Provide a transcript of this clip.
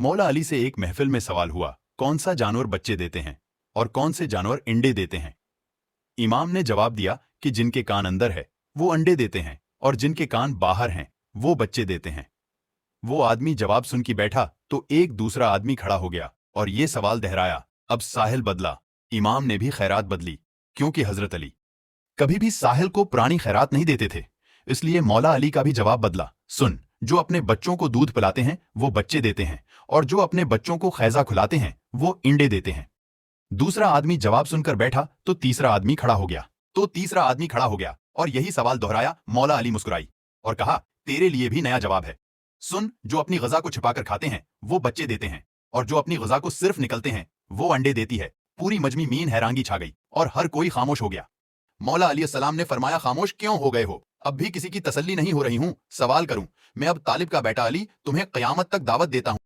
मौला अली से एक महफिल में सवाल हुआ, कौन सा जानवर बच्चे देते हैं और कौन से जानवर अंडे देते हैं। इमाम ने जवाब दिया कि जिनके कान अंदर है वो अंडे देते हैं और जिनके कान बाहर हैं वो बच्चे देते हैं। वो आदमी जवाब सुन के बैठा तो एक दूसरा आदमी खड़ा हो गया और ये सवाल दोहराया। अब साहिल बदला, इमाम ने भी खैरात बदली, क्योंकि हजरत अली कभी भी साहिल को पुरानी खैरात नहीं देते थे। इसलिए मौला अली का भी जवाब बदला, सुन, जो अपने बच्चों को दूध पिलाते हैं वो बच्चे देते हैं और जो अपने बच्चों को खैजा खुलाते हैं वो इंडे देते हैं। दूसरा आदमी जवाब सुनकर बैठा तो तीसरा आदमी खड़ा हो गया और यही सवाल दोहराया। मौला अली मुस्कुराई और कहा, तेरे लिए भी नया जवाब है। सुन, जो अपनी ग़िज़ा को छिपाकर खाते हैं वो बच्चे देते हैं और जो अपनी ग़िज़ा को सिर्फ निकलते हैं वो अंडे देती है। पूरी मजमी मीन हैरांगी छा गई और हर कोई खामोश हो गया। मौला अली सलाम ने फरमाया, खामोश क्यों हो गए हो? अब भी किसी की तसल्ली नहीं हो रही हूं। सवाल करूं, मैं अब तालिब का बेटा अली तुम्हें क़यामत तक दावत देता हूं।